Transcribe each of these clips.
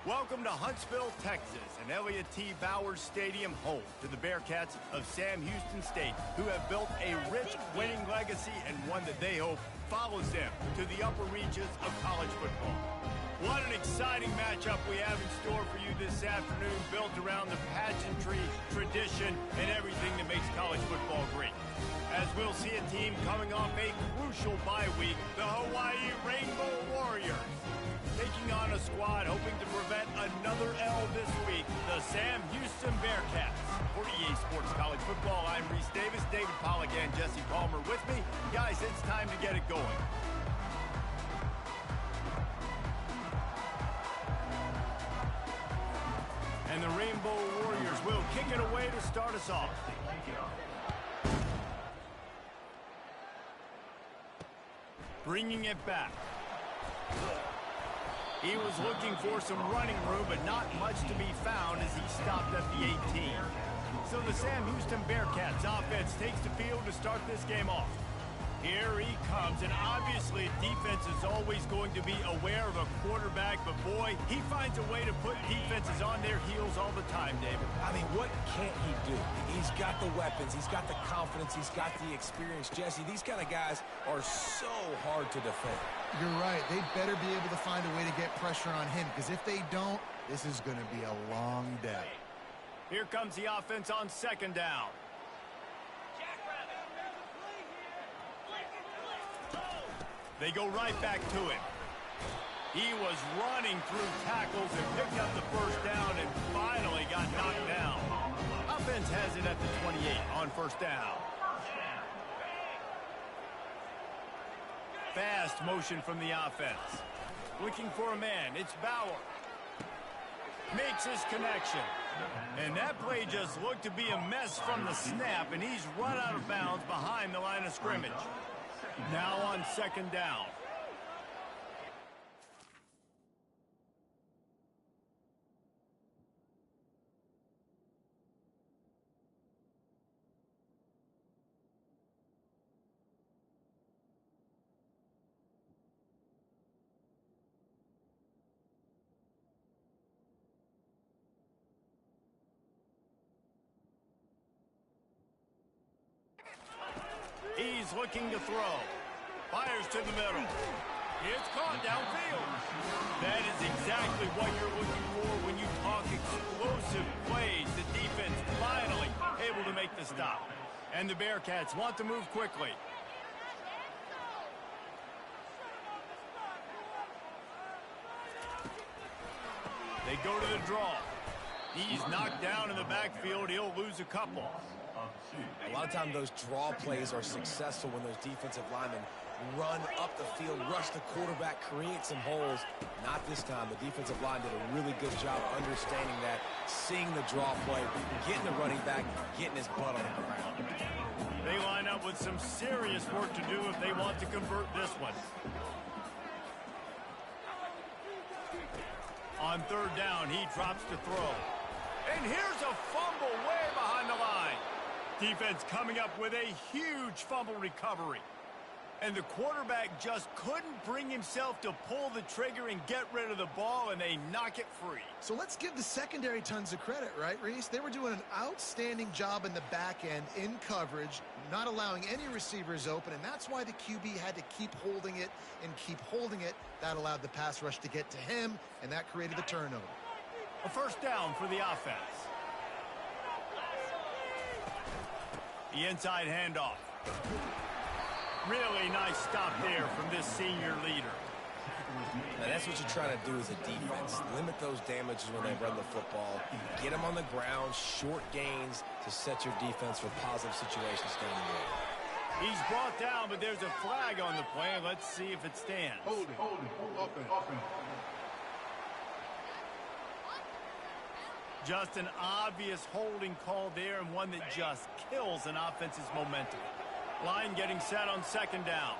Welcome to Huntsville, Texas, and Elliott T. Bowers Stadium, home to the Bearcats of Sam Houston State, who have built a rich winning legacy and one that they hope follows them to the upper reaches of college football. What an exciting matchup we have in store for you this afternoon, built around the pageantry, tradition, and everything that makes college football great. As we'll see a team coming off a crucial bye week, the Hawaii Rainbow Warriors, taking on a squad hoping to prevent another L this week, the Sam Houston Bearcats. For EA Sports College Football, I'm Reese Davis, David Pollack, and Jesse Palmer with me. Guys, it's time to get it going. And the Rainbow Warriors will kick it away to start us off. Bringing it back. He was looking for some running room, but not much to be found as he stopped at the 18. So the Sam Houston Bearcats offense takes the field to start this game off. Here he comes, and obviously defense is always going to be aware of a quarterback, but boy, he finds a way to put defenses on their heels all the time, David. I mean, what can't he do? He's got the weapons, he's got the confidence, he's got the experience. Jesse, these kind of guys are so hard to defend. You're right. They better be able to find a way to get pressure on him, because if they don't, this is going to be a long day. Here comes the offense on second down. They go right back to him. He was running through tackles and picked up the first down and finally got knocked down. Offense has it at the 28 on first down. Fast motion from the offense. Looking for a man. It's Bauer. Makes his connection. And that play just looked to be a mess from the snap, and he's run out of bounds behind the line of scrimmage. Now on second down. He's looking to throw. Fires to the middle. It's caught downfield. That is exactly what you're looking for when you talk explosive plays. The defense finally able to make the stop. And the Bearcats want to move quickly. They go to the draw. He's knocked down in the backfield. He'll lose a couple. A lot of times those draw plays are successful when those defensive linemen run up the field, rush the quarterback, create some holes. Not this time. The defensive line did a really good job understanding that, seeing the draw play, getting the running back, getting his butt on the ground. They line up with some serious work to do if they want to convert this one. On third down, he drops to throw. And here's a fumble way behind the line. Defense coming up with a huge fumble recovery. And the quarterback just couldn't bring himself to pull the trigger and get rid of the ball, and they knock it free. So let's give the secondary tons of credit, right, Reese? They were doing an outstanding job in the back end in coverage, not allowing any receivers open, and that's why the QB had to keep holding it and keep holding it. That allowed the pass rush to get to him, and that created the turnover. A first down for the offense. The inside handoff. Really nice stop there from this senior leader. Now that's what you're trying to do as a defense. Limit those damages when they run the football. Get them on the ground, short gains to set your defense for positive situations down the road. He's brought down, but there's a flag on the play. Let's see if it stands. Hold it. Open. Just an obvious holding call there, and one that just kills an offense's momentum. Line getting set on second down.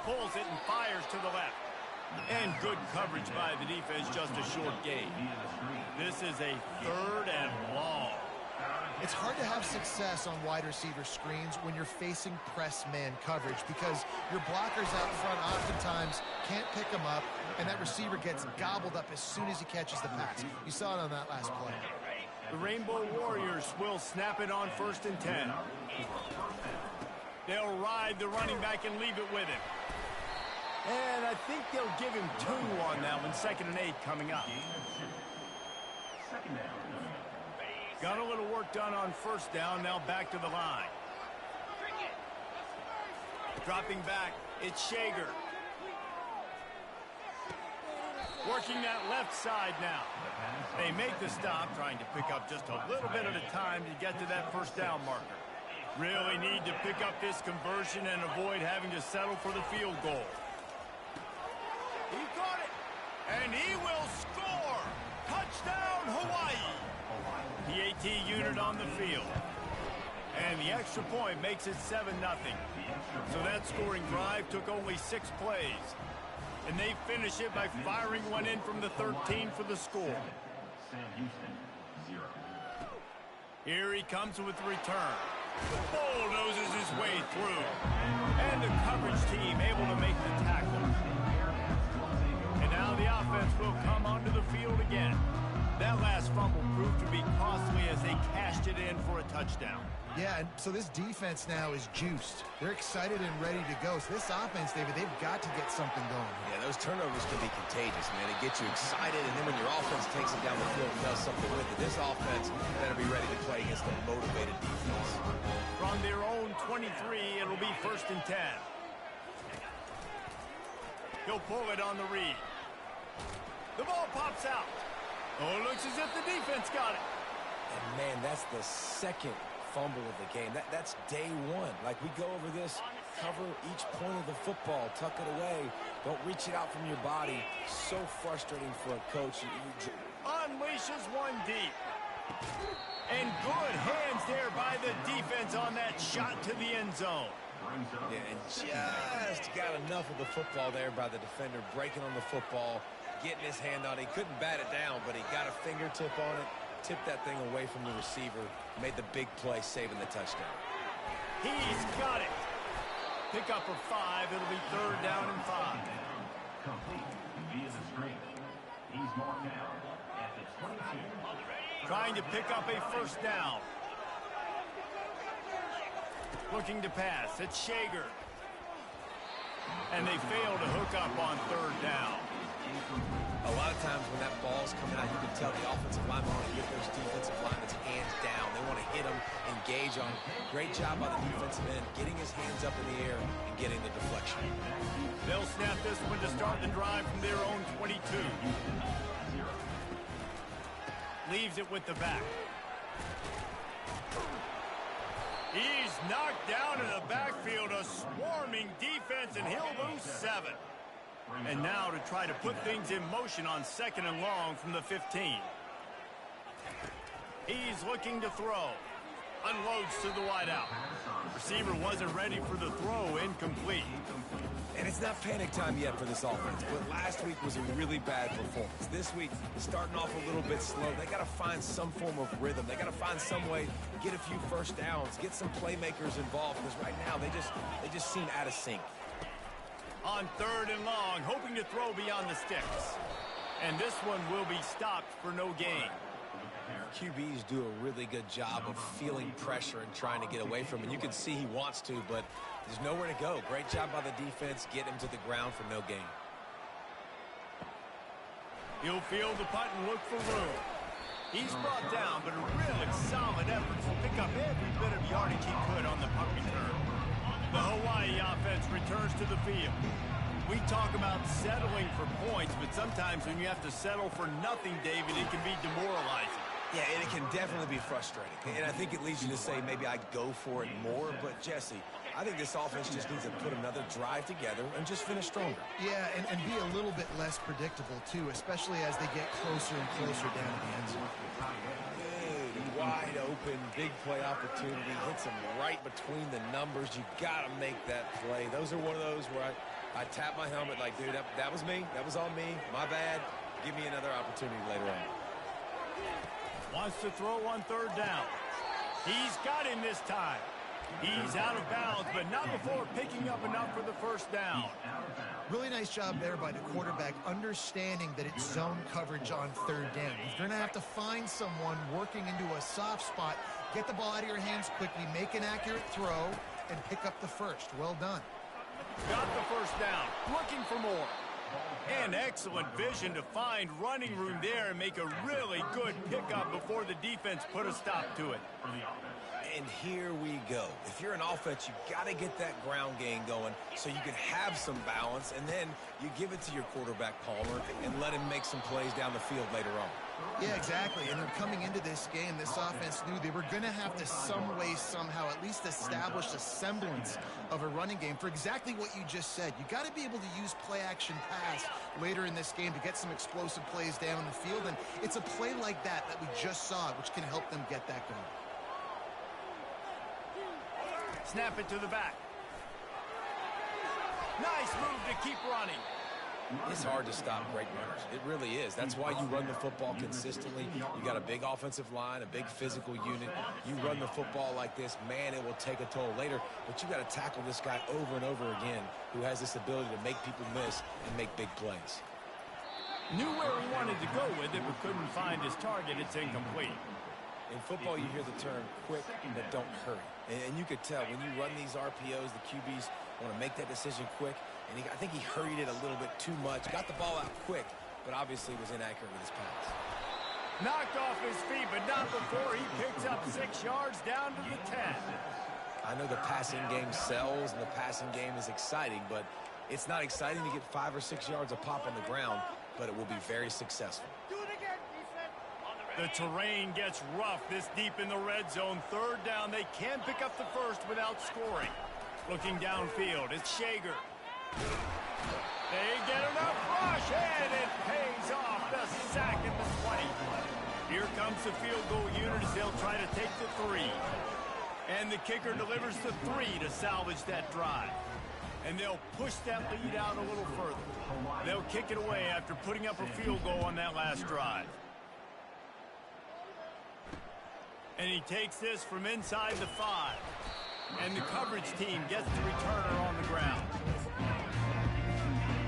Pulls it and fires to the left. And good coverage by the defense, just a short gain. This is a third and long. It's hard to have success on wide receiver screens when you're facing press man coverage because your blockers out front oftentimes can't pick them up, and that receiver gets gobbled up as soon as he catches the pass. You saw it on that last play. The Rainbow Warriors will snap it on 1st and 10. They'll ride the running back and leave it with him. And I think they'll give him 2 on that one. 2nd and 8 coming up. Got a little work done on 1st down. Now back to the line. Dropping back, it's Shager. Working that left side now. They make the stop, trying to pick up just a little bit at a time to get to that 1st down marker. Really need to pick up this conversion and avoid having to settle for the field goal. He got it, and he will score. Touchdown, Hawaii. The AT unit on the field. And the extra point makes it 7-0. So that scoring drive took only 6 plays. And they finish it by firing one in from the 13 for the score. Here he comes with the return. Bulldozes his way through. And the coverage team able to make the tackle. And now the offense will come onto the field again. That last fumble proved to be costly as they cashed it in for a touchdown. Yeah, and so this defense now is juiced. They're excited and ready to go. So this offense, David, they've got to get something going. Yeah, those turnovers can be contagious, man. They get you excited, and then when your offense takes it down the field and does something with it, this offense better be ready to play against a motivated defense. From their own 23, it'll be 1st and 10. He'll pull it on the read. The ball pops out. Oh, it looks as if the defense got it. And, man, that's the 2nd fumble of the game. That's day 1. Like, we go over this, cover each point of the football, tuck it away, don't reach it out from your body. So frustrating for a coach. Unleashes one deep. And good hands there by the defense on that shot to the end zone. Yeah, and just got enough of the football there by the defender, breaking on the football, getting his hand on it. He couldn't bat it down, but he got a fingertip on it, tipped that thing away from the receiver, made the big play, saving the touchdown. He's got it. Pick up for 5. It'll be 3rd down and 5. Complete via the screen. He's marked down at the 22. Trying to pick up a 1st down. Looking to pass. It's Shager. And they fail to hook up on 3rd down. A lot of times when that ball's coming out, you can tell the offensive linemen want to get those defensive linemen's hands down. They want to hit them, engage on. Great job by the defensive end, getting his hands up in the air and getting the deflection. They'll snap this one to start the drive from their own 22. Leaves it with the back. He's knocked down in the backfield, a swarming defense, and he'll lose 7. And now to try to put things in motion on 2nd and long from the 15. He's looking to throw. Unloads to the wideout. Receiver wasn't ready for the throw, incomplete. And it's not panic time yet for this offense, but last week was a really bad performance. This week, starting off a little bit slow. They got to find some form of rhythm. They got to find some way to get a few 1st downs, get some playmakers involved, because right now they just seem out of sync. On 3rd and long, hoping to throw beyond the sticks. And this one will be stopped for no gain. QBs do a really good job of feeling pressure and trying to get away from it. You can see he wants to, but there's nowhere to go. Great job by the defense, get him to the ground for no gain. He'll field the punt and look for room. He's brought down, but a really solid effort to pick up every bit of yardage he could on the punt return. The Hawaii offense returns to the field. We talk about settling for points, but sometimes when you have to settle for nothing, David, it can be demoralizing. Yeah, and it can definitely be frustrating. And I think it leads you to say maybe I go for it more. But, Jesse, I think this offense just needs to put another drive together and just finish stronger. Yeah, and be a little bit less predictable, too, especially as they get closer and closer down to the end zone. Good, wide open, big play opportunity. Hits him right between the numbers. You got to make that play. Those are one of those where I tap my helmet like, dude, that was me. That was on me. My bad. Give me another opportunity later on. Wants to throw on 3rd down. He's got him this time. He's out of bounds, but not before picking up enough for the first down. Really nice job there by the quarterback, understanding that it's zone coverage on third down. If you're going to have to find someone working into a soft spot, get the ball out of your hands quickly, make an accurate throw, and pick up the first. Well done. Got the first down, looking for more. And excellent vision to find running room there and make a really good pickup before the defense put a stop to it. And here we go. If you're an offense, you've got to get that ground game going so you can have some balance, and then you give it to your quarterback, Palmer, and let him make some plays down the field later on. Yeah, exactly. And they're coming into this game, this offense knew they were going to have to some way, somehow, at least establish a semblance of a running game for exactly what you just said. You got to be able to use play-action pass later in this game to get some explosive plays down the field, and it's a play like that we just saw, which can help them get that going. Snap it to the back. Nice move to keep running. It's hard to stop great runners. It really is. That's why you run the football consistently. You got a big offensive line, a big physical unit. You run the football like this, man, it will take a toll later. But you got to tackle this guy over and over again who has this ability to make people miss and make big plays. Knew where he wanted to go with it, but couldn't find his target. It's incomplete. In football, you hear the term quick, but don't hurry. And you could tell when you run these RPOs, the QBs want to make that decision quick. And I think he hurried it a little bit too much. Got the ball out quick, but obviously was inaccurate with his pass. Knocked off his feet, but not before he picks up 6 yards down to the 10. I know the passing game sells and the passing game is exciting, but it's not exciting to get 5 or 6 yards a pop on the ground, but it will be very successful. The terrain gets rough this deep in the red zone. Third down, they can pick up the first without scoring. Looking downfield, it's Shager. They get enough rush, and it pays off. The sack at the 20. Here comes the field goal unit as they'll try to take the 3. And the kicker delivers the 3 to salvage that drive. And they'll push that lead out a little further. They'll kick it away after putting up a field goal on that last drive. And he takes this from inside the 5. And the coverage team gets the returner on the ground.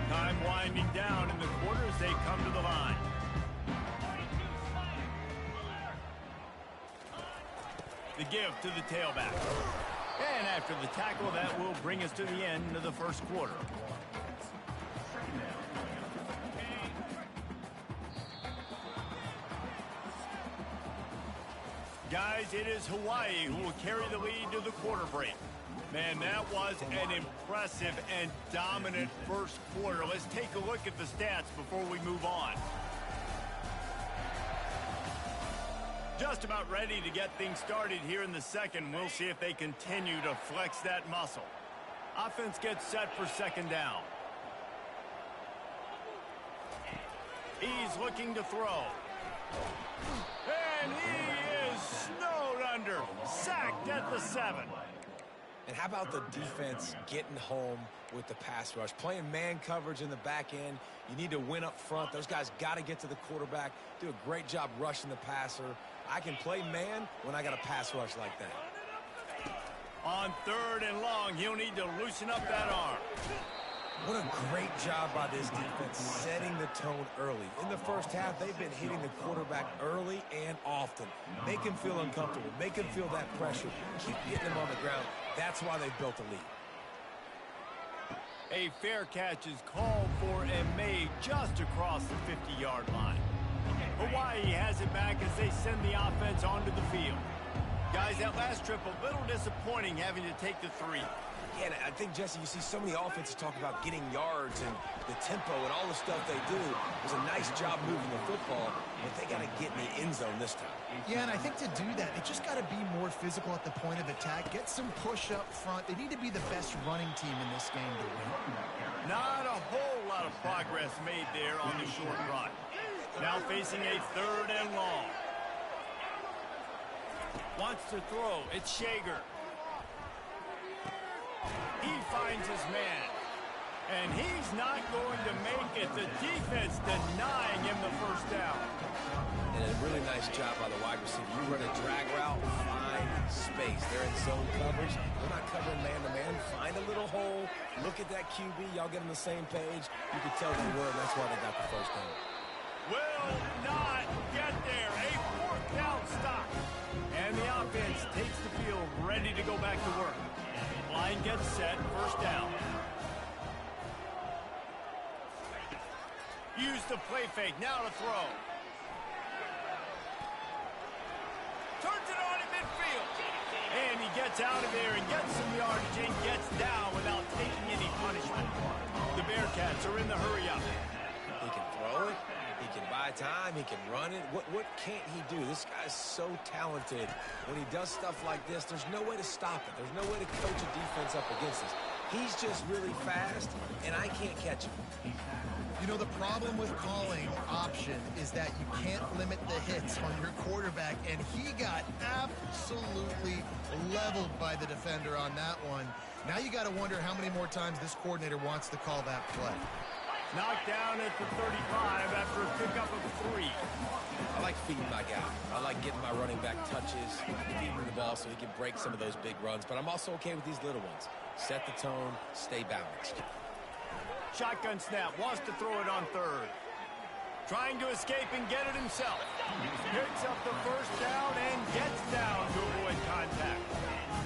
Time winding down in the quarter as they come to the line. The give to the tailback. And after the tackle, that will bring us to the end of the first quarter. Guys, it is Hawaii who will carry the lead to the quarter break. Man, that was an impressive and dominant first quarter. Let's take a look at the stats before we move on. Just about ready to get things started here in the second. We'll see if they continue to flex that muscle. Offense gets set for second down. He's looking to throw. And he is snowed under. Sacked at the 7. And how about the defense getting home with the pass rush? Playing man coverage in the back end. You need to win up front. Those guys got to get to the quarterback. Do a great job rushing the passer. I can play man when I got a pass rush like that. On third and long, he'll need to loosen up that arm. What a great job by this defense setting the tone early. In the first half, they've been hitting the quarterback early and often. Make him feel uncomfortable. Make him feel that pressure. Keep getting him on the ground. That's why they've built a lead. A fair catch is called for and made just across the 50-yard line. Hawaii has it back as they send the offense onto the field. Guys, that last trip a little disappointing having to take the 3. Yeah, I think, Jesse, you see so many offenses talk about getting yards and the tempo and all the stuff they do. It was a nice job moving the football, but they got to get in the end zone this time. Yeah, and I think to do that, they just got to be more physical at the point of attack, get some push up front. They need to be the best running team in this game to win. Not a whole lot of progress made there on the short run. Now facing a third and long. Wants to throw. It's Shager. He finds his man. And he's not going to make it. The defense denying him the first down. And a really nice job by the wide receiver. You run a drag route, find space. They're in zone coverage. They're not covering man-to-man. Find a little hole. Look at that QB. Y'all get on the same page. You can tell they were, and that's why they got the first down. Will not get there. A fourth down stop. And the offense takes the field, ready to go back to work. Line gets set, first down. Use the play fake, now to throw. Turns it on in midfield. And he gets out of there and gets some yardage and gets down without taking any punishment. The Bearcats are in the hurry up. He can throw it. He can buy time. He can run it. What can't he do? This guy's so talented. When he does stuff like this, there's no way to stop it. There's no way to coach a defense up against this. He's just really fast, and I can't catch him. You know, the problem with calling option is that you can't limit the hits on your quarterback, and he got absolutely leveled by the defender on that one. Now you got to wonder how many more times this coordinator wants to call that play. Knocked down at the 35 after a pickup of 3. I like feeding my guy. I like getting my running back touches, feeding the ball so he can break some of those big runs, but I'm also okay with these little ones. Set the tone, stay balanced. Shotgun snap, wants to throw it on third. Trying to escape and get it himself. Picks up the first down and gets down to avoid contact.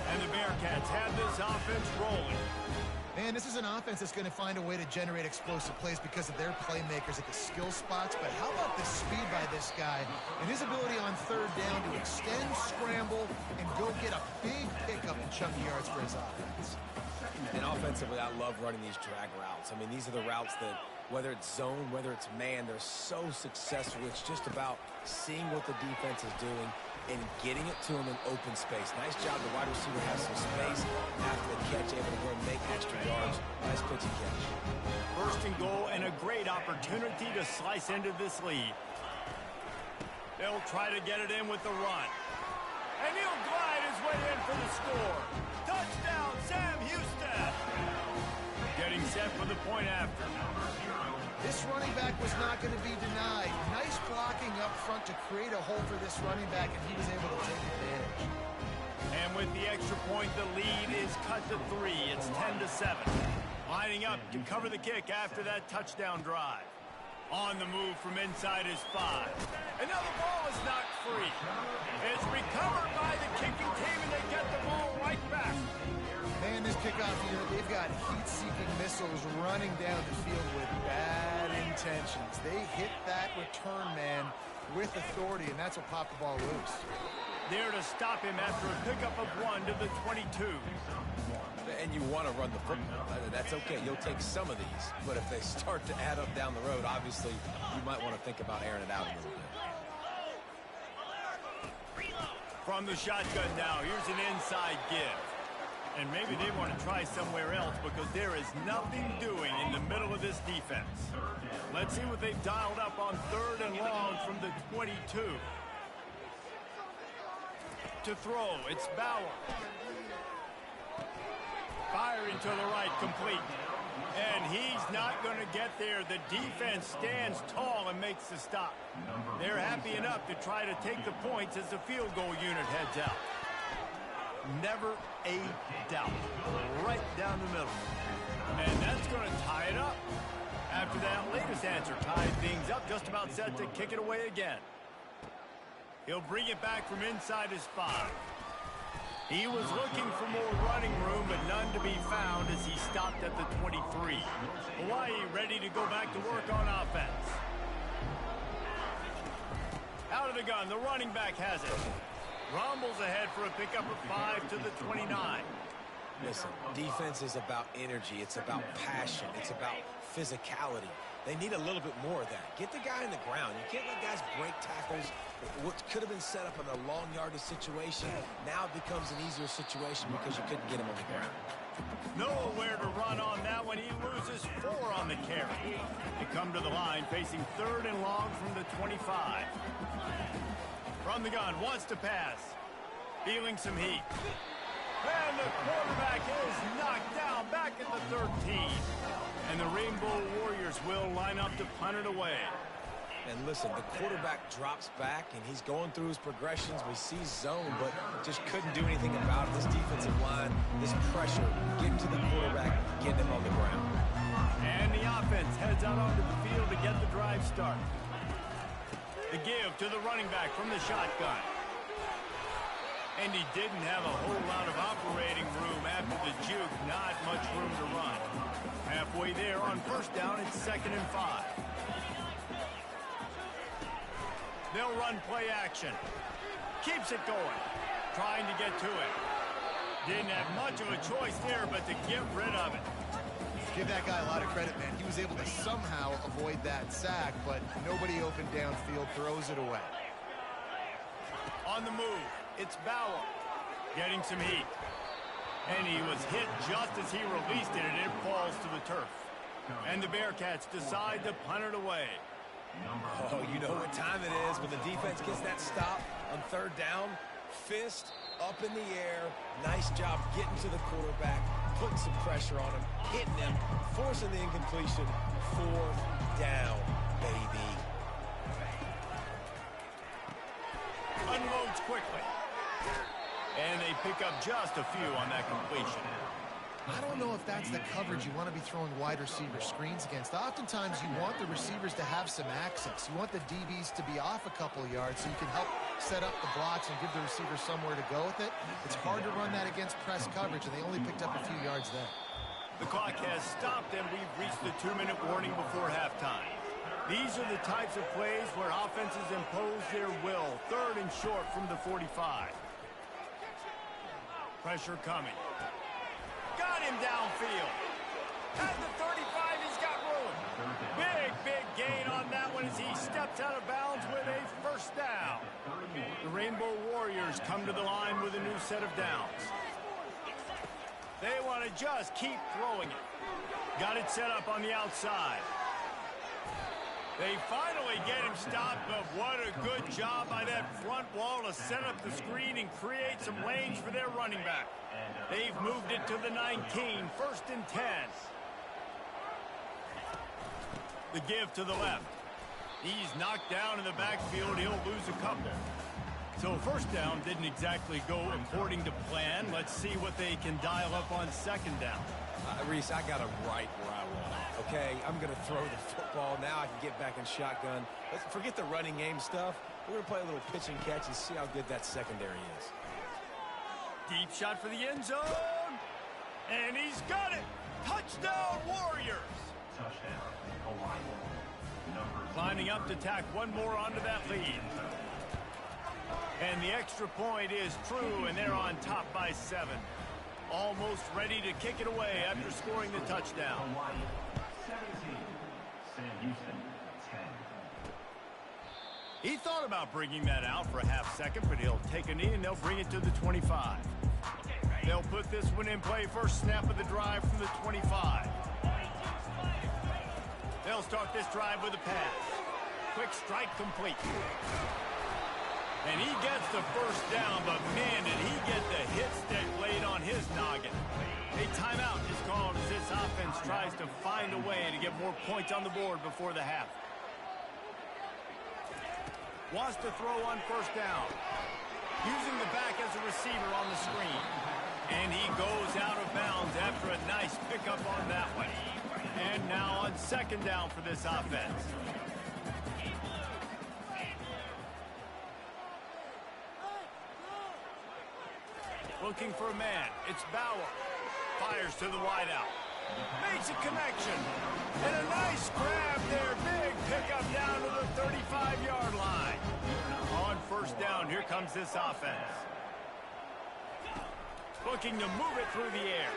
And the Bearcats have this offense rolling. Man, this is an offense that's going to find a way to generate explosive plays because of their playmakers at the skill spots. But how about the speed by this guy and his ability on third down to extend, scramble, and go get a big pickup and chunky yards for his offense. And offensively, I love running these drag routes. I mean, these are the routes that, whether it's zone, whether it's man, they're so successful. It's just about seeing what the defense is doing and getting it to him in open space. Nice job. The wide receiver has some space after the catch, able to go and make extra yards. Nice pitch and catch. First and goal and a great opportunity to slice into this lead. They'll try to get it in with the run. And he'll glide his way in for the score. Touchdown, Sam Houston. Getting set for the point after. This running back was not going to be denied. Nice blocking up front to create a hole for this running back, and he was able to take advantage. And with the extra point, the lead is cut to 3. It's 10-7. Lining up to cover the kick after that touchdown drive. On the move from inside his 5. And now the ball is knocked free. It's recovered by the kicking team, and they get the ball right back. Man, this kickoff unit, they've got heat-seeking missiles running down the field with bad intentions. They hit that return man with authority, and that's what popped the ball loose. There to stop him after a pickup of 1 to the 22. And you want to run the football. That's okay. You'll take some of these. But if they start to add up down the road, obviously, you might want to think about airing it out a little bit. From the shotgun now, here's an inside give. And maybe they want to try somewhere else because there is nothing doing in the middle of this defense. Let's see what they've dialed up on 3rd and long from the 22. To throw, it's Bauer. Firing to the right, complete. And he's not going to get there. The defense stands tall and makes the stop. They're happy enough to try to take the points as the field goal unit heads out. Never a doubt. Right down the middle. And that's going to tie it up. After that latest answer ties things up, just about set to kick it away again. He'll bring it back from inside his 5. He was looking for more running room, but none to be found as he stopped at the 23. Hawaii ready to go back to work on offense. Out of the gun, the running back has it. Rumbles ahead for a pickup of 5 to the 29. Listen, defense is about energy. It's about passion. It's about physicality. They need a little bit more of that. Get the guy in the ground. You can't let guys break tackles. What could have been set up in a long yardage situation, now it becomes an easier situation because you couldn't get him on the ground. Nowhere to run on that one. He loses 4 on the carry. They come to the line facing 3rd and long from the 25. From the gun, wants to pass. Feeling some heat. And the quarterback is knocked down back at the 13. And the Rainbow Warriors will line up to punt it away. And listen, the quarterback drops back, and he's going through his progressions. We see zone, but just couldn't do anything about it. This defensive line, this pressure, getting to the quarterback, getting him on the ground. And the offense heads out onto the field to get the drive start. The give to the running back from the shotgun. And he didn't have a whole lot of operating room after the juke. Not much room to run. Halfway there on first down, it's 2nd and 5. They'll run play action. Keeps it going. Trying to get to it. Didn't have much of a choice there, but to get rid of it. Give that guy a lot of credit, man. He was able to somehow avoid that sack, but nobody open downfield, throws it away. On the move, it's Bauer. Getting some heat. And he was hit just as he released it, and it falls to the turf. And the Bearcats decide to punt it away. Oh, you know what time it is when the defense gets that stop on 3rd down. Fist up in the air. Nice job getting to the quarterback, putting some pressure on him, hitting him, forcing the incompletion. 4th down, baby. Unloads quickly. And they pick up just a few on that completion. I don't know if that's the coverage you want to be throwing wide receiver screens against. Oftentimes, you want the receivers to have some access. You want the DBs to be off a couple of yards so you can help set up the blocks and give the receiver somewhere to go with it. It's hard to run that against press coverage, and they only picked up a few yards there. The clock has stopped, and we've reached the 2-minute warning before halftime. These are the types of plays where offenses impose their will. 3rd and short from the 45. Pressure coming. Got him downfield. At the 35, he's got room. Big gain on that one as he steps out of bounds with a 1st down. The Rainbow Warriors come to the line with a new set of downs. They want to just keep throwing it. Got it set up on the outside. They finally get him stopped, but what a good job by that front wall to set up the screen and create some lanes for their running back. They've moved it to the 19, 1st and 10. The give to the left. He's knocked down in the backfield. He'll lose a couple. So 1st down didn't exactly go according to plan. Let's see what they can dial up on 2nd down. Reese, I got him right where I want him. Okay, I'm going to throw the football. Now I can get back in shotgun. Let's forget the running game stuff. We're going to play a little pitch and catch and see how good that secondary is. Deep shot for the end zone. And he's got it. Touchdown, Warriors. Touchdown, Hawaii. Lining up to tack one more onto that lead. And the extra point is true, and they're on top by 7. Almost ready to kick it away after scoring the touchdown. Hawaii, 17. Sam Houston, 10. He thought about bringing that out for a half second, but he'll take a knee and they'll bring it to the 25. They'll put this one in play. First snap of the drive from the 25. They'll start this drive with a pass. Quick strike complete. And he gets the 1st down, but man, did he get the hit stick laid on his noggin. A timeout is called as this offense tries to find a way to get more points on the board before the half. Wants to throw on 1st down. Using the back as a receiver on the screen. And he goes out of bounds after a nice pickup on that one. And now on 2nd down for this offense. Looking for a man. It's Bauer. Fires to the wideout. Makes a connection. And a nice grab there. Big pickup down to the 35-yard line. On 1st down, here comes this offense. Looking to move it through the air.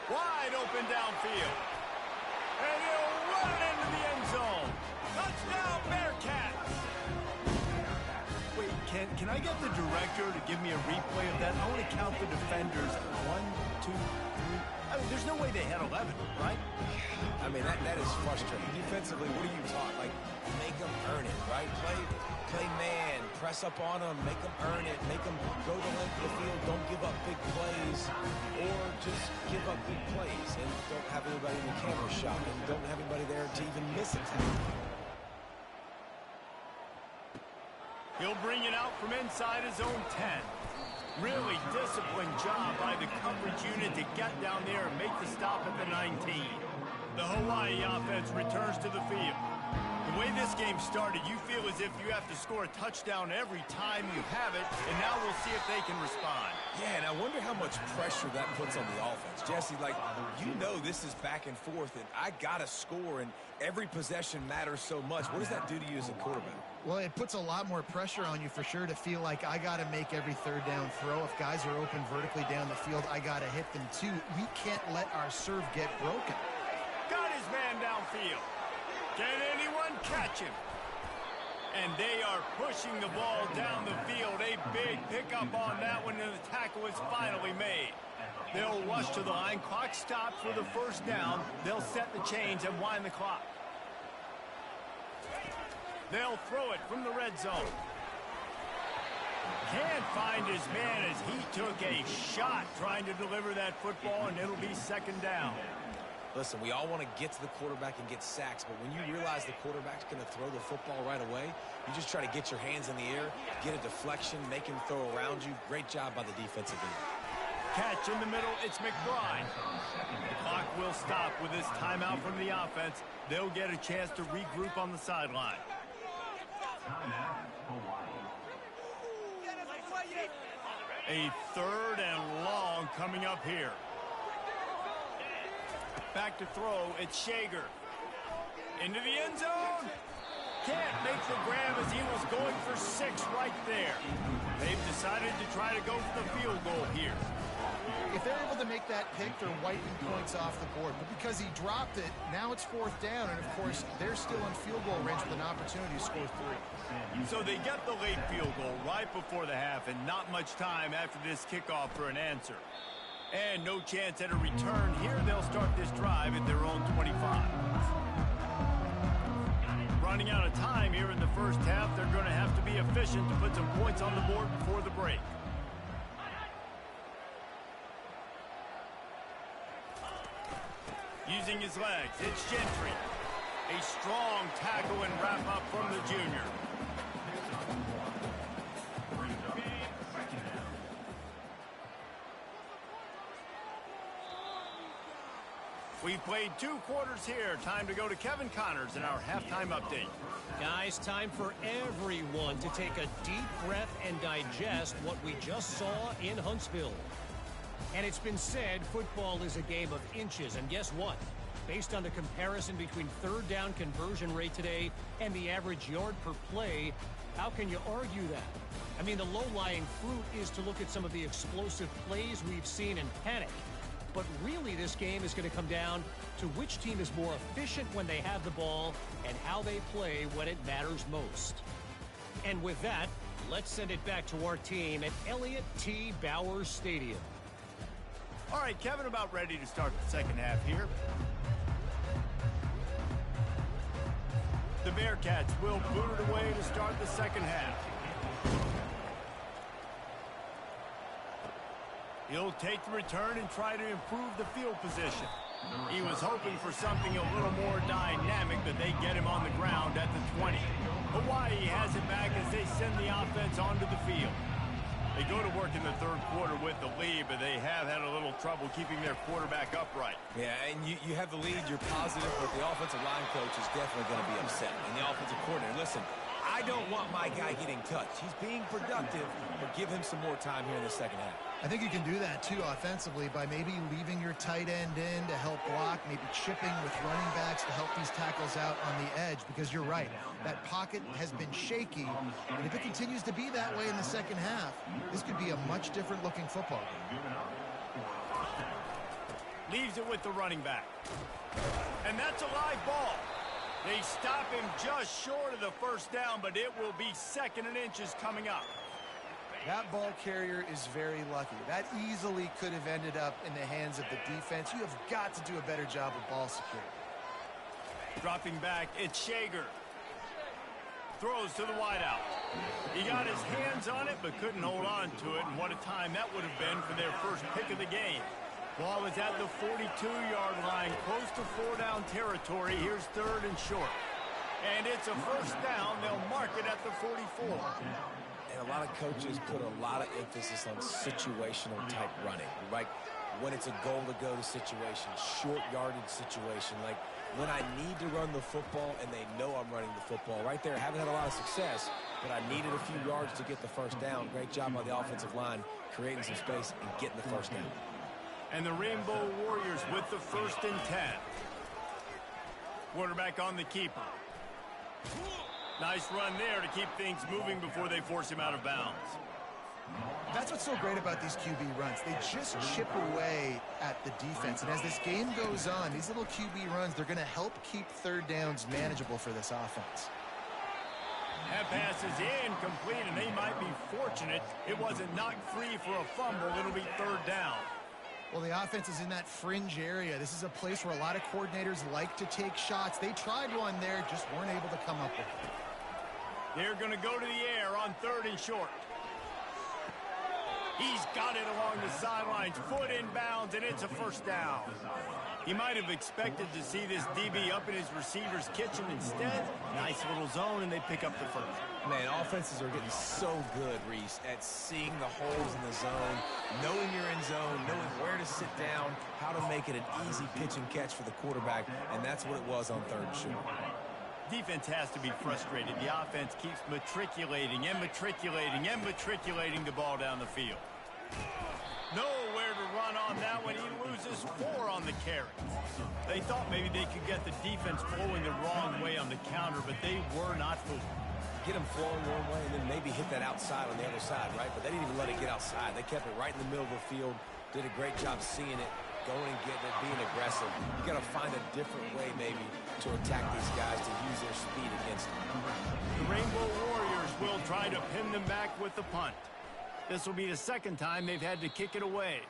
Wide open downfield. And he'll run it into the end zone. Touchdown, Bearcats. Wait, can I get the director to give me a replay of that? I want to count the defenders. 1, 2, 3. I I mean, there's no way they had 11, right? I mean, that is frustrating. Defensively, what are you taught? Like, make them earn it, right? Play man, press up on them, make them earn it, make them go the length of the field, don't give up big plays, or just give up big plays and don't have anybody in the camera shot and don't have anybody there to even miss a tackle. He'll bring it out from inside his own 10. Really disciplined job by the coverage unit to get down there and make the stop at the 19. The Hawaii offense returns to the field. The way this game started, you feel as if you have to score a touchdown every time you have it, and now we'll see if they can respond. Yeah, and I wonder how much pressure that puts on the offense. Jesse, like, you know this is back and forth, and I got to score, and every possession matters so much. What does that do to you as a quarterback? Well, it puts a lot more pressure on you for sure to feel like I got to make every third down throw. If guys are open vertically down the field, I got to hit them too. We can't let our serve get broken. Got his man downfield. Can anyone catch him? And they are pushing the ball down the field. A big pickup on that one, and the tackle is finally made. They'll rush to the line. Clock stops for the first down. They'll set the chains and wind the clock. They'll throw it from the red zone. Can't find his man as he took a shot trying to deliver that football, and it'll be second down. Listen, we all want to get to the quarterback and get sacks, but when you realize the quarterback's going to throw the football right away, you just try to get your hands in the air, get a deflection, make him throw around you. Great job by the defensive end. Catch in the middle, it's McBride. The clock will stop with this timeout from the offense. They'll get a chance to regroup on the sideline. A third and long coming up here. Back to throw, it's Shager. Into the end zone. Can't make the grab as he was going for 6 right there. They've decided to try to go for the field goal here. If they're able to make that pick, they're wiping points off the board. But because he dropped it, now it's 4th down. And, of course, they're still in field goal range with an opportunity to score 3. So they get the late field goal right before the half and not much time after this kickoff for an answer. And no chance at a return here. They'll start this drive at their own 25. Running out of time here in the first half. They're going to have to be efficient to put some points on the board before the break. Using his legs, it's Gentry. A strong tackle and wrap up from the junior. We've played 2 quarters here. Time to go to Kevin Connors in our halftime update. Guys, time for everyone to take a deep breath and digest what we just saw in Huntsville. And it's been said football is a game of inches. And guess what? Based on the comparison between third down conversion rate today and the average yard per play, how can you argue that? I mean, the low-lying fruit is to look at some of the explosive plays we've seen and panic. But really, this game is going to come down to which team is more efficient when they have the ball and how they play when it matters most. And with that, let's send it back to our team at Elliott T. Bowers Stadium. All right, Kevin, about ready to start the second half here. The Bearcats will boot it away to start the second half. He'll take the return and try to improve the field position. He was hoping for something a little more dynamic, but they get him on the ground at the 20. Hawaii has it back as they send the offense onto the field. They go to work in the third quarter with the lead, but they have had a little trouble keeping their quarterback upright. Yeah, and you have the lead, you're positive, but the offensive line coach is definitely going to be upset. And the offensive coordinator, listen, I don't want my guy getting touched. He's being productive, but give him some more time here in the second half. I think you can do that, too, offensively, by maybe leaving your tight end in to help block, maybe chipping with running backs to help these tackles out on the edge, because you're right. That pocket has been shaky, and if it continues to be that way in the second half, this could be a much different-looking football game. Leaves it with the running back. And that's a live ball. They stop him just short of the first down, but it will be 2nd and inches coming up. That ball carrier is very lucky. That easily could have ended up in the hands of the defense. You have got to do a better job of ball security. Dropping back, it's Shager. Throws to the wideout. He got his hands on it, but couldn't hold on to it. And what a time that would have been for their first pick of the game. Ball was at the 42-yard line, close to 4-down territory. Here's 3rd and short. And it's a first down. They'll mark it at the 44. And a lot of coaches put a lot of emphasis on situational type running, right? When it's a goal to go to situation, short yardage situation, like when I need to run the football and they know I'm running the football. Right there, haven't had a lot of success, but I needed a few yards to get the first down. Great job by the offensive line, creating some space and getting the first down. And the Rainbow Warriors with the 1st and 10. Quarterback on the keeper. Nice run there to keep things moving before they force him out of bounds. That's what's so great about these QB runs. They just chip away at the defense. And as this game goes on, these little QB runs, they're going to help keep 3rd downs manageable for this offense. That pass is incomplete, and they might be fortunate it wasn't knocked free for a fumble. It'll be 3rd down. Well, the offense is in that fringe area. This is a place where a lot of coordinators like to take shots. They tried one there, just weren't able to come up with it. They're going to go to the air on 3rd and short. He's got it along the sidelines, foot in bounds, and it's a first down. He might have expected to see this DB up in his receiver's kitchen. Instead, nice little zone, and they pick up the first. Man, offenses are getting so good, Reese, at seeing the holes in the zone, knowing you're in zone, knowing where to sit down, how to make it an easy pitch and catch for the quarterback, and that's what it was on 3rd and short. Defense has to be frustrated. The offense keeps matriculating and matriculating and matriculating the ball down the field. Nowhere to run on that one. He loses 4 on the carry. They thought maybe they could get the defense flowing the wrong way on the counter, but they were not fooled. Get them flowing one way and then maybe hit that outside on the other side, right? But they didn't even let it get outside. They kept it right in the middle of the field, did a great job seeing it, going and getting it, being aggressive. You got to find a different way maybe to attack these guys, to use their speed against them. The Rainbow Warriors will try to pin them back with the punt. This will be the 2nd time they've had to kick it away.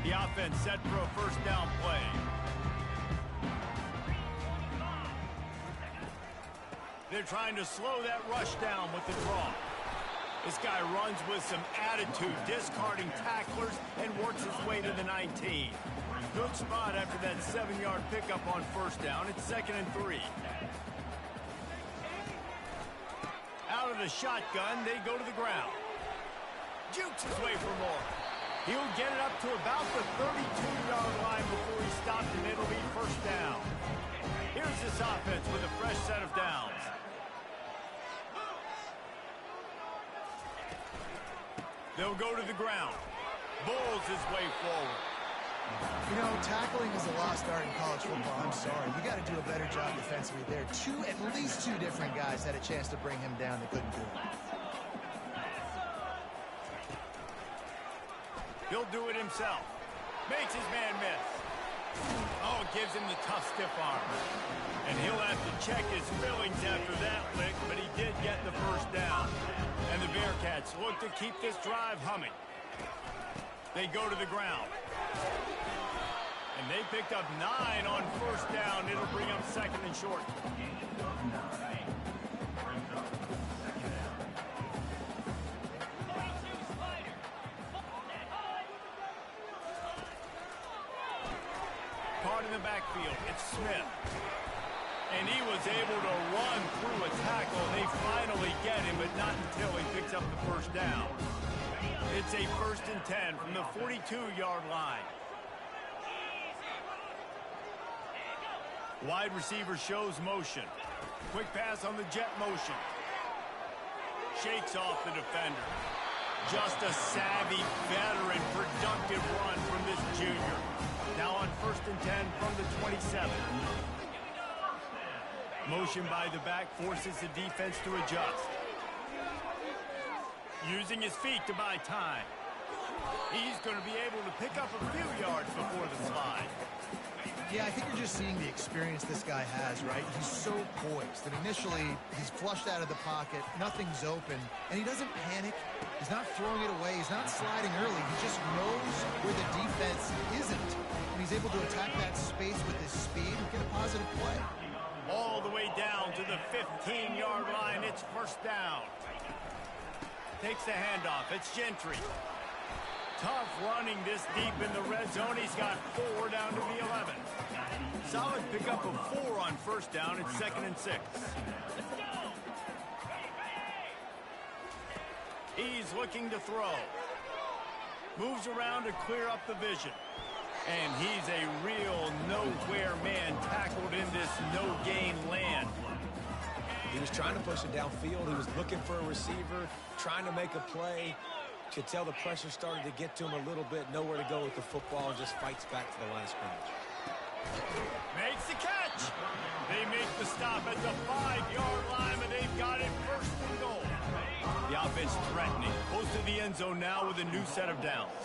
The offense set for a first down play. They're trying to slow that rush down with the draw. This guy runs with some attitude, discarding tacklers, and works his way to the 19. Good spot after that 7-yard pickup on first down. It's 2nd and 3. Out of the shotgun, they go to the ground. Jukes his way for more. He'll get it up to about the 32-yard line before he stops, and it'll be first down. Here's this offense with a fresh set of downs. They'll go to the ground. Bulls his way forward. You know, tackling is a lost art in college football. I'm sorry. You got to do a better job defensively there. At least two different guys had a chance to bring him down. They couldn't do it. He'll do it himself. Makes his man miss. Oh, gives him the tough stiff arm. And he'll have to check his feelings after that lick, but he did get the first down. And the Bearcats look to keep this drive humming. They go to the ground. And they picked up 9 on first down. It'll bring up 2nd and short. Caught in the backfield. It's Smith. And he was able to run through a tackle. They finally get him, but not until he picks up the first down. It's a 1st and 10 from the 42-yard line. Wide receiver shows motion. Quick pass on the jet motion. Shakes off the defender. Just a savvy, veteran, productive run from this junior. Now on 1st and 10 from the 27. Motion by the back forces the defense to adjust. Using his feet to buy time. He's going to be able to pick up a few yards before the slide. Yeah, I think you're just seeing the experience this guy has, right? He's so poised. And initially, he's flushed out of the pocket. Nothing's open. And he doesn't panic. He's not throwing it away. He's not sliding early. He just knows where the defense isn't. And he's able to attack that space with his speed and get a positive play. All the way down to the 15-yard line. It's first down. Takes the handoff. It's Gentry. Tough running this deep in the red zone. He's got 4 down to the 11. Solid pickup of 4 on first down. It's 2nd and 6. He's looking to throw. Moves around to clear up the vision. And he's a real nowhere man tackled in this no-gain land. He was trying to push it downfield. He was looking for a receiver, trying to make a play. Could tell the pressure started to get to him a little bit. Nowhere to go with the football, and just fights back to the line of scrimmage. Makes the catch. They make the stop at the 5-yard line, and they've got it first and goal. The offense threatening. Close to the end zone now with a new set of downs.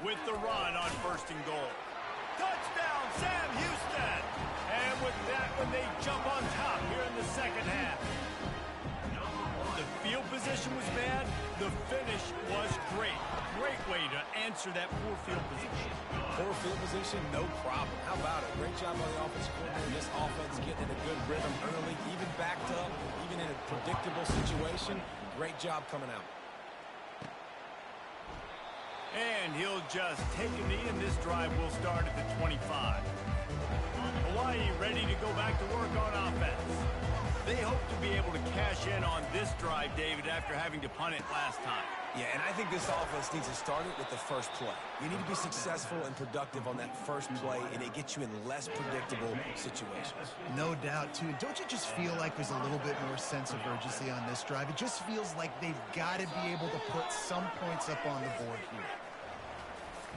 With the run on first and goal. Touchdown, Sam Houston. And with that one, they jump on top here in the second half. The field position was bad. The finish was great. Great way to answer that poor field position. Poor field position, no problem. How about it? Great job by the offensive coordinator. This offense getting in a good rhythm early, even backed up, even in a predictable situation. Great job coming out. And he'll just take a knee, and this drive will start at the 25. Hawaii ready to go back to work on offense. They hope to be able to cash in on this drive, David, after having to punt it last time. Yeah, and I think this offense needs to start it with the first play. You need to be successful and productive on that first play, and it gets you in less predictable situations. No doubt, too. Don't you just feel like there's a little bit more sense of urgency on this drive? It just feels like they've got to be able to put some points up on the board here.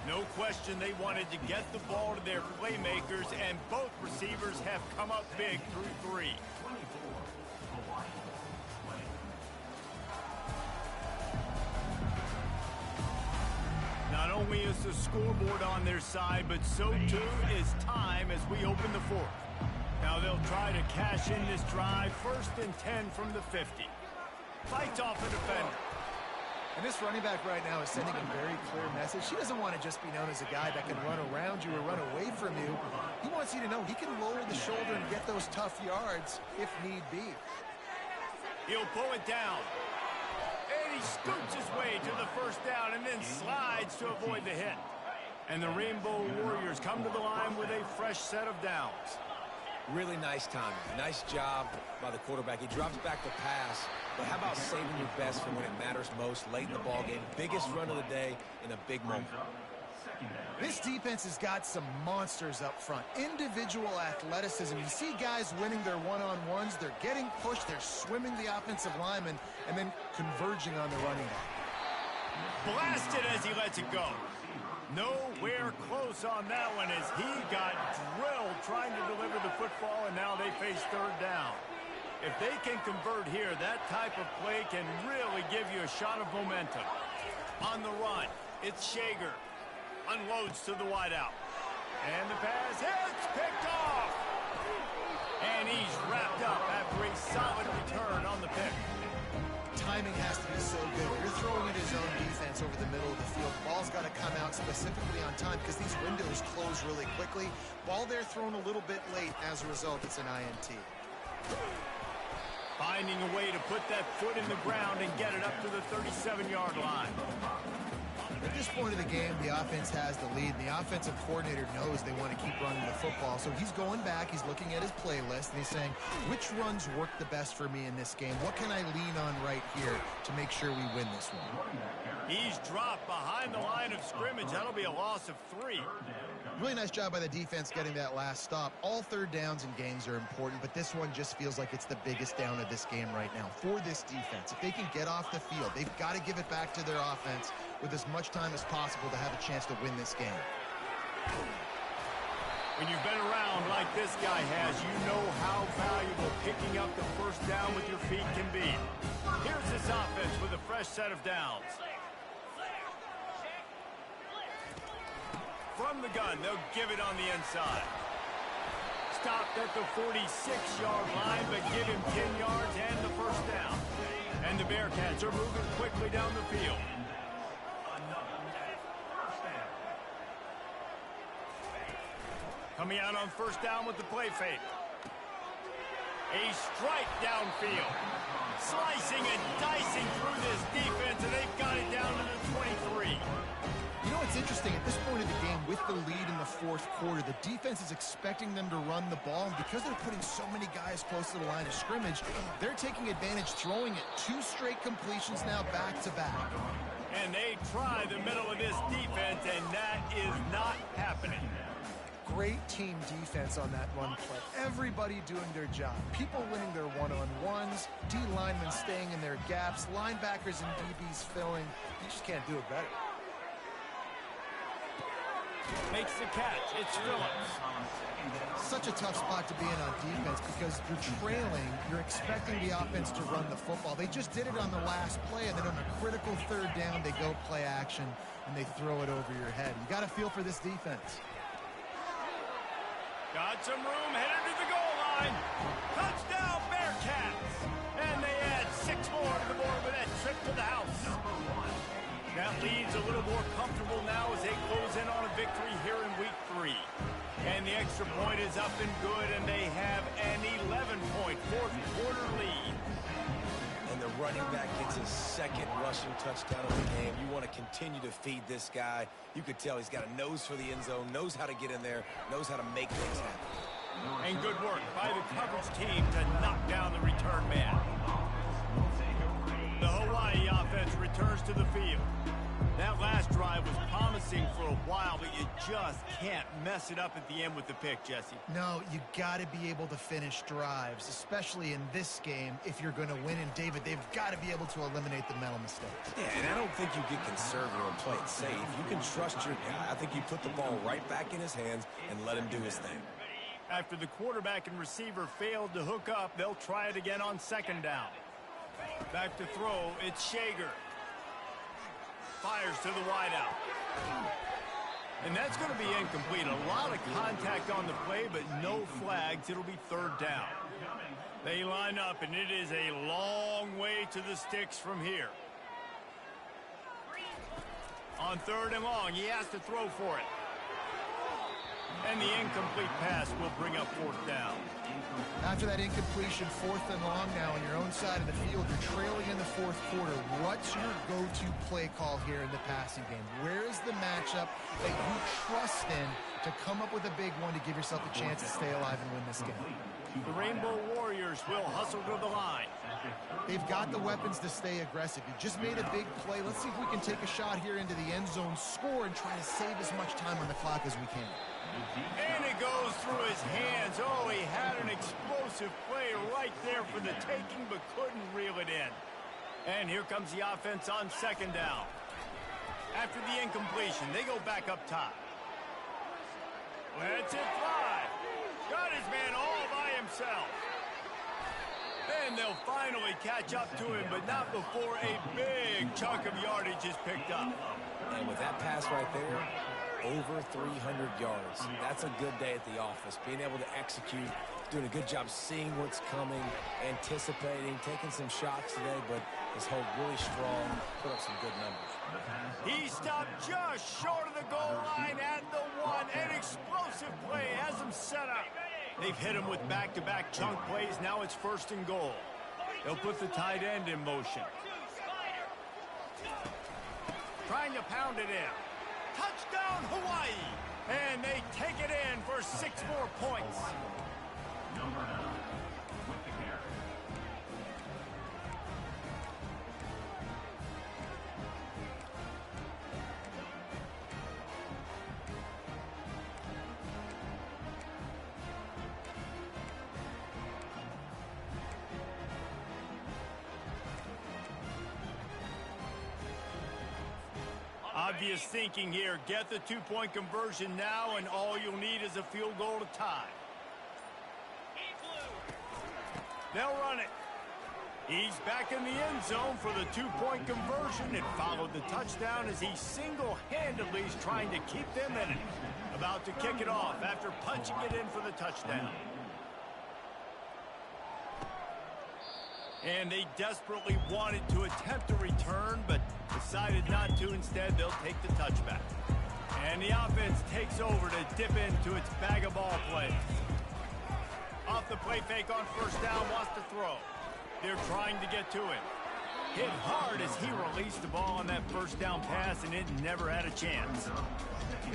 No question they wanted to get the ball to their playmakers, and both receivers have come up big through 3. Not only is the scoreboard on their side, but so too is time as we open the 4th. Now they'll try to cash in this drive. 1st and 10 from the 50. Fights off a defender. And this running back right now is sending a very clear message. He doesn't want to just be known as a guy that can run around you or run away from you. He wants you to know he can lower the shoulder and get those tough yards if need be. He'll pull it down. And he scoots his way to the first down and then slides to avoid the hit. And the Rainbow Warriors come to the line with a fresh set of downs. Really nice timing. Nice job by the quarterback. He drops back to pass, but how about saving your best for when it matters most, late in the ballgame? Biggest run of the day in a big moment. This defense has got some monsters up front. Individual athleticism. You see guys winning their one-on-ones. They're getting pushed. They're swimming the offensive lineman and then converging on the running back. Blasted as he lets it go. Nowhere close on that one as he got drilled trying to deliver the football, and now they face 3rd down. If they can convert here, that type of play can really give you a shot of momentum. On the run, it's Shager. Unloads to the wideout. And the pass hits, picked off. And he's wrapped up after a solid return on the pick. Timing has to be so good. You're throwing at his own defense over the middle of the field. Ball's got to come out specifically on time because these windows close really quickly. Ball there thrown a little bit late. As a result, it's an INT. Finding a way to put that foot in the ground and get it up to the 37-yard line. At this point of the game, the offense has the lead, and the offensive coordinator knows they want to keep running the football. So he's going back, he's looking at his playlist, and he's saying, which runs work the best for me in this game? What can I lean on right here to make sure we win this one? He's dropped behind the line of scrimmage. That'll be a loss of 3. Really nice job by the defense getting that last stop. All 3rd downs and gains are important, but this one just feels like it's the biggest down of this game right now for this defense. If they can get off the field, they've got to give it back to their offense with as much time as possible to have a chance to win this game. When you've been around like this guy has, you know how valuable picking up the first down with your feet can be. Here's this offense with a fresh set of downs. From the gun, they'll give it on the inside. Stopped at the 46-yard line, but give him 10 yards and the first down. And the Bearcats are moving quickly down the field. Coming out on first down with the play fake. A strike downfield. Slicing and dicing through this defense, and they've got it down to the 23. You know, it's interesting. At this point of the game, with the lead in the fourth quarter, the defense is expecting them to run the ball. And because they're putting so many guys close to the line of scrimmage, they're taking advantage, throwing it. 2 straight completions now back-to-back. And they try the middle of this defense, and that is not happening. Great team defense on that run play. Everybody doing their job. People winning their one-on-ones, D linemen staying in their gaps, linebackers and DBs filling. You just can't do it better. Makes the catch. It's Phillips. Such a tough spot to be in on defense because you're trailing. You're expecting the offense to run the football. They just did it on the last play, and then on a critical third down, they go play action, and they throw it over your head. You got to feel for this defense. Got some room, headed to the goal line. Touchdown, Bearcats. And they add 6 more to the board with that trip to the house. That lead's a little more comfortable now as they close in on a victory here in week 3. And the extra point is up and good, and they have an 11-point fourth quarter lead. And the running back gets his second rushing touchdown of the game. You want to continue to feed this guy. You could tell he's got a nose for the end zone, knows how to get in there, knows how to make things happen. And good work by the coverage team to knock down the return man. The Hawaii offense returns to the field. That last drive was promising for a while, but you just can't mess it up at the end with the pick, Jesse. No, you got to be able to finish drives, especially in this game. If you're going to win, and David, they've got to be able to eliminate the mental mistakes. Yeah, and I don't think you get conservative and play it safe. You can trust your guy. I think you put the ball right back in his hands and let him do his thing. After the quarterback and receiver failed to hook up, they'll try it again on second down. Back to throw, it's Shager. Fires to the wideout. And that's going to be incomplete. A lot of contact on the play, but no flags. It'll be third down. They line up, and it is a long way to the sticks from here. On third and long, he has to throw for it. And the incomplete pass will bring up fourth down. After that incompletion, fourth and long now on your own side of the field, you're trailing in the fourth quarter. What's your go-to play call here in the passing game? Where is the matchup that you trust in to come up with a big one to give yourself a chance to stay alive and win this game? The Rainbow Warriors will hustle to the line. They've got the weapons to stay aggressive. You just made a big play. Let's see if we can take a shot here into the end zone, score, and try to save as much time on the clock as we can. And it goes through his hands. Oh, he had an explosive play right there for the taking, but couldn't reel it in. And here comes the offense on second down. After the incompletion, they go back up top. Lets it fly. Got his man all by himself. And they'll finally catch up to him, but not before a big chunk of yardage is picked up. And with that pass right there, over 300 yards. That's a good day at the office. Being able to execute, doing a good job seeing what's coming, anticipating, taking some shots today, but his hold really strong, put up some good numbers. He stopped just short of the goal line at the 1. An explosive play has him set up. They've hit him with back-to-back chunk plays. Now it's first and goal. They'll put the tight end in motion. Trying to pound it in. Touchdown, Hawaii! And they take it in for 6 more points. Number 9 with the carry. Obvious thinking here. Get the 2-point conversion now, and all you'll need is a field goal to tie. They'll run it. He's back in the end zone for the 2-point conversion. It followed the touchdown as he single-handedly is trying to keep them in it. About to kick it off after punching it in for the touchdown. And they desperately wanted to attempt a return, but decided not to. Instead, they'll take the touchback. And the offense takes over to dip into its bag of ball plays. Off the play fake on first down, wants to throw. They're trying to get to it. Hit hard as he released the ball on that first down pass, and it never had a chance.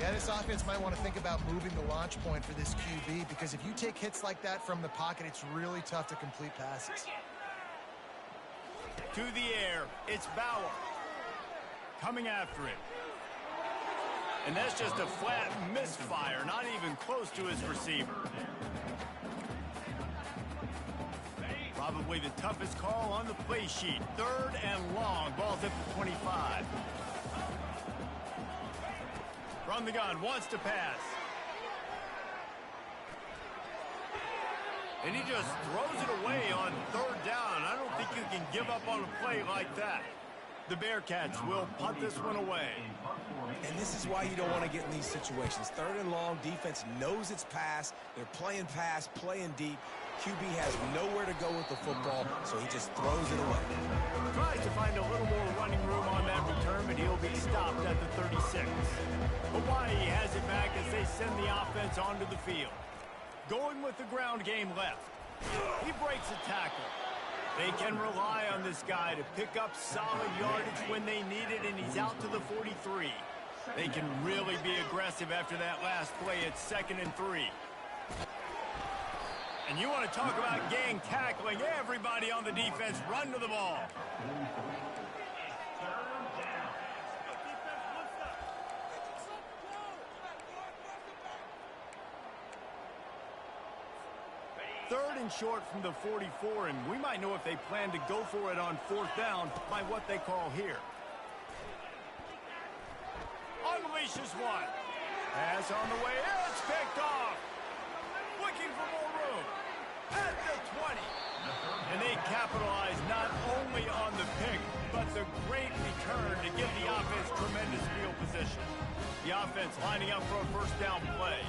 Yeah, this offense might want to think about moving the launch point for this QB, because if you take hits like that from the pocket, it's really tough to complete passes. To the air, it's Bauer. Coming after it. And that's just a flat misfire, not even close to his receiver. Probably the toughest call on the play sheet. 3rd and long. Ball's at the 25. From the gun, wants to pass. And he just throws it away on 3rd down. I don't think you can give up on a play like that. The Bearcats will punt this one away. And this is why you don't want to get in these situations. 3rd and long, defense knows it's pass. They're playing pass, playing deep. QB has nowhere to go with the football, so he just throws it away. Tries to find a little more running room on that return, but he'll be stopped at the 36. Hawaii has it back as they send the offense onto the field. Going with the ground game left. He breaks a tackle. They can rely on this guy to pick up solid yardage when they need it, and he's out to the 43. They can really be aggressive after that last play at 2nd and 3. And you want to talk about gang tackling. Everybody on the defense run to the ball. Third and short from the 44, and we might know if they plan to go for it on 4th down by what they call here. Unleashes one. Pass on the way. It's picked off. Looking for more room. At the 20. And they capitalize not only on the pick, but the great return to give the offense tremendous field position. The offense lining up for a first down play.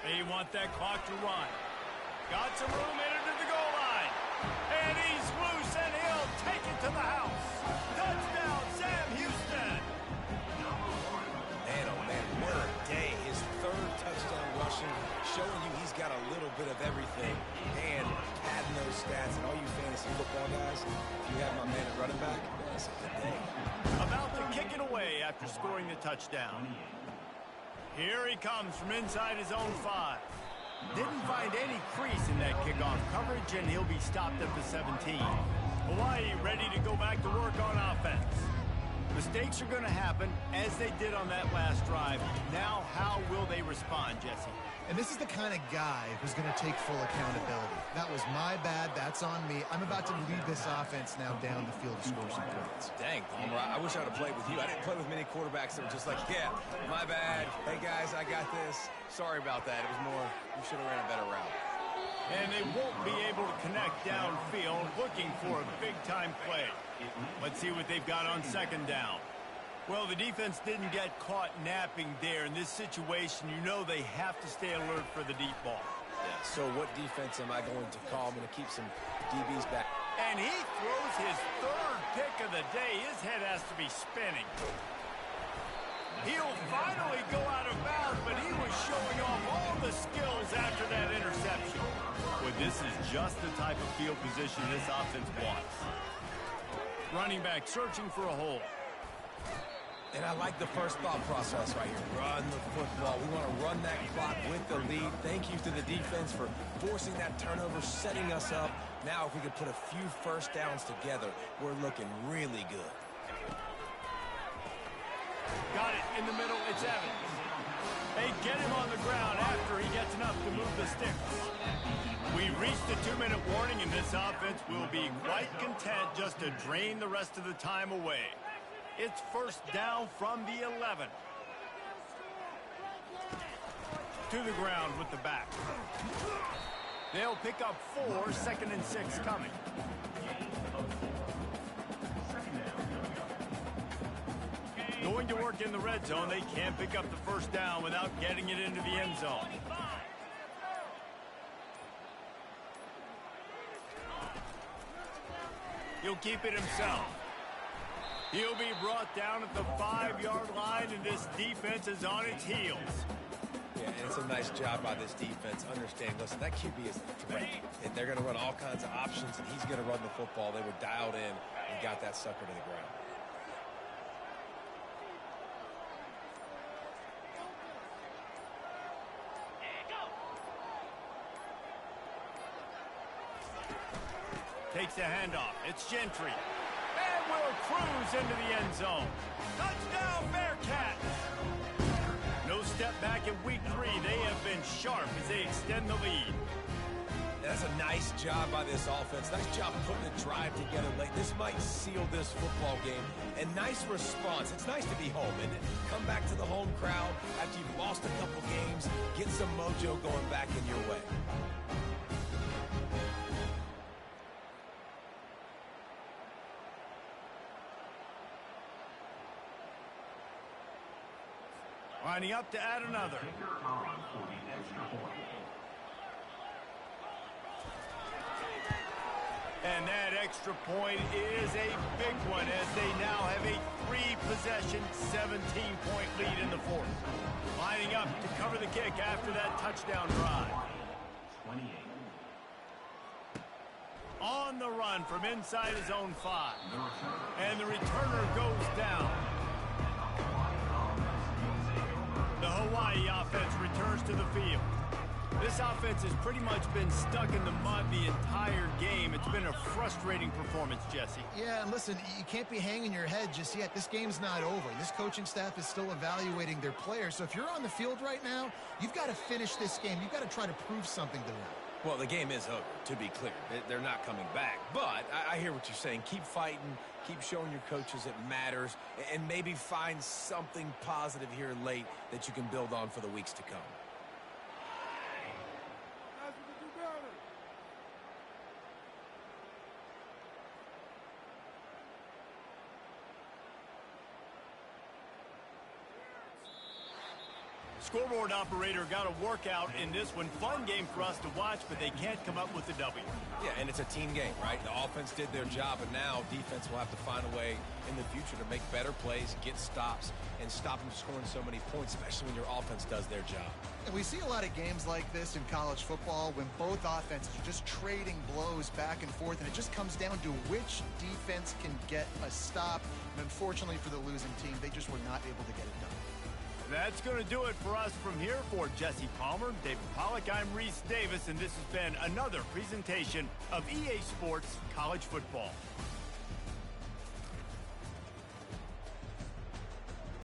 They want that clock to run. Got some room in it to the goal line. And he's loose, and he'll take it to the house. Touchdown, Sam Houston. Man, oh man, what a day. His 3rd touchdown rushing, showing you he's got a little bit of everything. And adding those stats, and all you fantasy football guys, if you have my man at running back, that's a good day. About to kick it away after scoring the touchdown. Here he comes from inside his own 5. Didn't find any crease in that kickoff coverage, and he'll be stopped at the 17. Hawaii ready to go back to work on offense. Mistakes are going to happen, as they did on that last drive. Now, how will they respond, Jesse? And this is the kind of guy who's going to take full accountability. That was my bad. That's on me. I'm about to lead this offense now down the field to score some points. Dang, Palmer, I wish I would have played with you. I didn't play with many quarterbacks that were just like, yeah, my bad. Hey, guys, I got this. Sorry about that. It was more, you should have ran a better route. And they won't be able to connect downfield, looking for a big-time play. Let's see what they've got on 2nd down. Well, the defense didn't get caught napping there. In this situation, you know they have to stay alert for the deep ball. Yeah, so what defense am I going to call? I'm going to keep some DBs back. And he throws his 3rd pick of the day. His head has to be spinning. He'll finally go out of bounds, but he was showing off all the skills after that interception. Well, this is just the type of field position this offense wants. Running back searching for a hole. And I like the first thought process right here. Run the football. We want to run that clock with the lead. Thank you to the defense for forcing that turnover, setting us up. Now, if we could put a few first downs together, we're looking really good. Got it in the middle. It's Evans. They get him on the ground after he gets enough to move the sticks. We reached the 2-minute warning, and this offense will be quite content just to drain the rest of the time away. It's first down from the 11. To the ground with the back. They'll pick up 4, 2nd and 6 coming. Going to work in the red zone, they can't pick up the first down without getting it into the end zone. He'll keep it himself. He'll be brought down at the 5-yard line, and this defense is on its heels. Yeah, and it's a nice job by this defense. Understand, listen, that QB is a threat. And they're going to run all kinds of options, and he's going to run the football. They were dialed in and got that sucker to the ground. Takes a handoff. It's Gentry. And will cruise into the end zone. Touchdown, Bearcats! No step back in week 3. They have been sharp as they extend the lead. That's a nice job by this offense. Nice job putting the drive together late. This might seal this football game. And nice response. It's nice to be home, isn't it? Come back to the home crowd after you've lost a couple games. Get some mojo going back in your way. Lining up to add another. And that extra point is a big one as they now have a 3-possession, 17-point lead in the fourth. Lining up to cover the kick after that touchdown drive. 28. On the run from inside his own 5. And the returner goes down. The Hawaii offense returns to the field. This offense has pretty much been stuck in the mud the entire game. It's been a frustrating performance, Jesse. Yeah, and listen, you can't be hanging your head just yet. This game's not over. This coaching staff is still evaluating their players. So if you're on the field right now, you've got to finish this game. You've got to try to prove something to them. Well, the game is over, to be clear. They're not coming back. But I hear what you're saying. Keep fighting. Keep showing your coaches it matters. And maybe find something positive here late that you can build on for the weeks to come. Scoreboard operator got a workout in this one. Fun game for us to watch, but they can't come up with a W. Yeah, and it's a team game, right? The offense did their job, and now defense will have to find a way in the future to make better plays, get stops, and stop them scoring so many points, especially when your offense does their job. And we see a lot of games like this in college football when both offenses are just trading blows back and forth, and it just comes down to which defense can get a stop. And unfortunately for the losing team, they just were not able to get it done. That's going to do it for us from here. For Jesse Palmer, David Pollack, I'm Reese Davis, and this has been another presentation of EA Sports College Football.